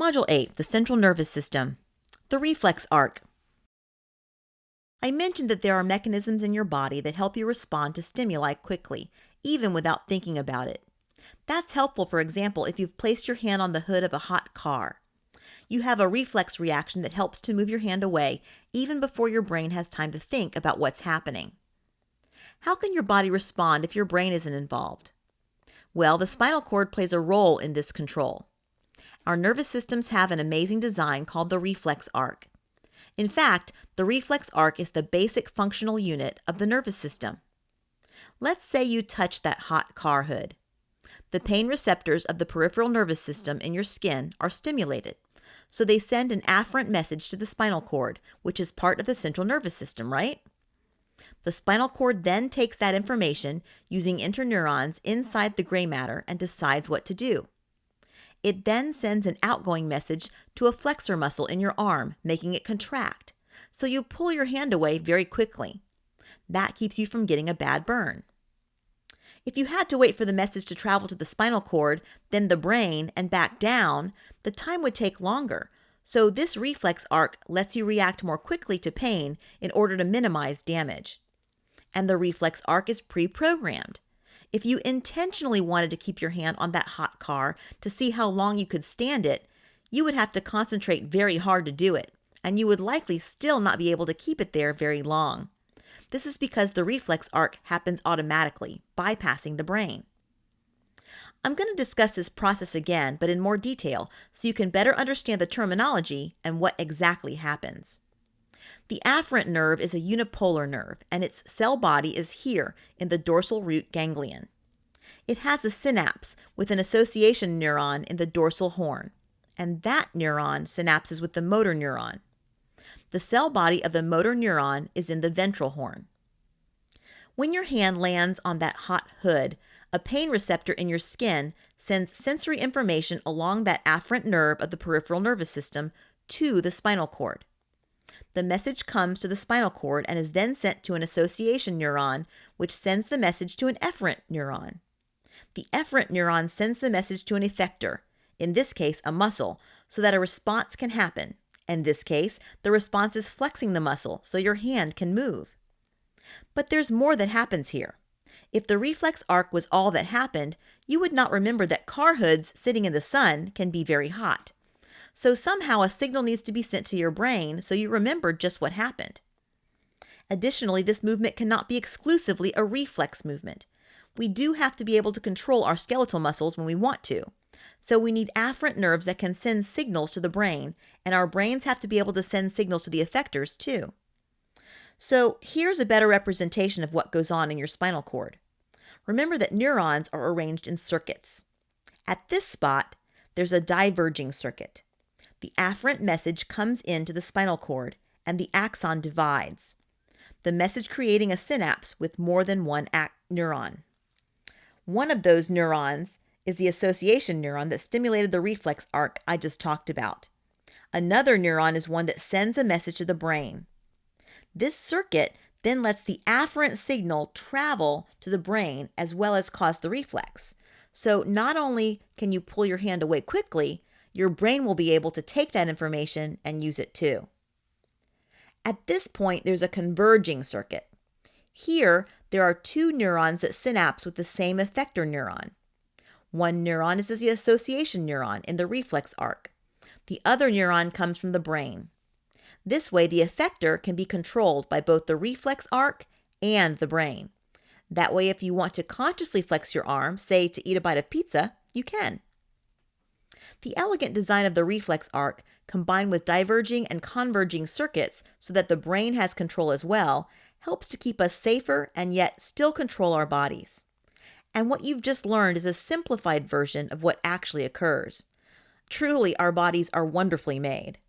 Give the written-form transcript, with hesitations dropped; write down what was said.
Module 8, the central nervous system. The reflex arc. I mentioned that there are mechanisms in your body that help you respond to stimuli quickly, even without thinking about it. That's helpful, for example, if you've placed your hand on the hood of a hot car. You have a reflex reaction that helps to move your hand away even before your brain has time to think about what's happening. How can your body respond if your brain isn't involved? Well, the spinal cord plays a role in this control. Our nervous systems have an amazing design called the reflex arc. In fact, the reflex arc is the basic functional unit of the nervous system. Let's say you touch that hot car hood. The pain receptors of the peripheral nervous system in your skin are stimulated, so they send an afferent message to the spinal cord, which is part of the central nervous system, right? The spinal cord then takes that information using interneurons inside the gray matter and decides what to do. It then sends an outgoing message to a flexor muscle in your arm, making it contract, so you pull your hand away very quickly. That keeps you from getting a bad burn. If you had to wait for the message to travel to the spinal cord, then the brain, and back down, the time would take longer. So this reflex arc lets you react more quickly to pain in order to minimize damage. And the reflex arc is pre-programmed. If you intentionally wanted to keep your hand on that hot car to see how long you could stand it, you would have to concentrate very hard to do it, and you would likely still not be able to keep it there very long. This is because the reflex arc happens automatically, bypassing the brain. I'm going to discuss this process again, but in more detail, so you can better understand the terminology and what exactly happens. The afferent nerve is a unipolar nerve, and its cell body is here in the dorsal root ganglion. It has a synapse with an association neuron in the dorsal horn, and that neuron synapses with the motor neuron. The cell body of the motor neuron is in the ventral horn. When your hand lands on that hot hood, a pain receptor in your skin sends sensory information along that afferent nerve of the peripheral nervous system to the spinal cord. The message comes to the spinal cord and is then sent to an association neuron, which sends the message to an efferent neuron. The efferent neuron sends the message to an effector, in this case a muscle, so that a response can happen. In this case, the response is flexing the muscle so your hand can move. But there's more that happens here. If the reflex arc was all that happened, you would not remember that car hoods sitting in the sun can be very hot. So somehow a signal needs to be sent to your brain so you remember just what happened. Additionally, this movement cannot be exclusively a reflex movement. We do have to be able to control our skeletal muscles when we want to. So we need afferent nerves that can send signals to the brain, and our brains have to be able to send signals to the effectors too. So here's a better representation of what goes on in your spinal cord. Remember that neurons are arranged in circuits. At this spot, there's a diverging circuit. The afferent message comes into the spinal cord, and the axon divides, the message creating a synapse with more than one neuron. One of those neurons is the association neuron that stimulated the reflex arc I just talked about. Another neuron is one that sends a message to the brain. This circuit then lets the afferent signal travel to the brain as well as cause the reflex. So not only can you pull your hand away quickly, your brain will be able to take that information and use it too. At this point, there's a converging circuit. Here, there are two neurons that synapse with the same effector neuron. One neuron is the association neuron in the reflex arc. The other neuron comes from the brain. This way, the effector can be controlled by both the reflex arc and the brain. That way, if you want to consciously flex your arm, say to eat a bite of pizza, you can. The elegant design of the reflex arc, combined with diverging and converging circuits so that the brain has control as well, helps to keep us safer and yet still control our bodies. And what you've just learned is a simplified version of what actually occurs. Truly, our bodies are wonderfully made.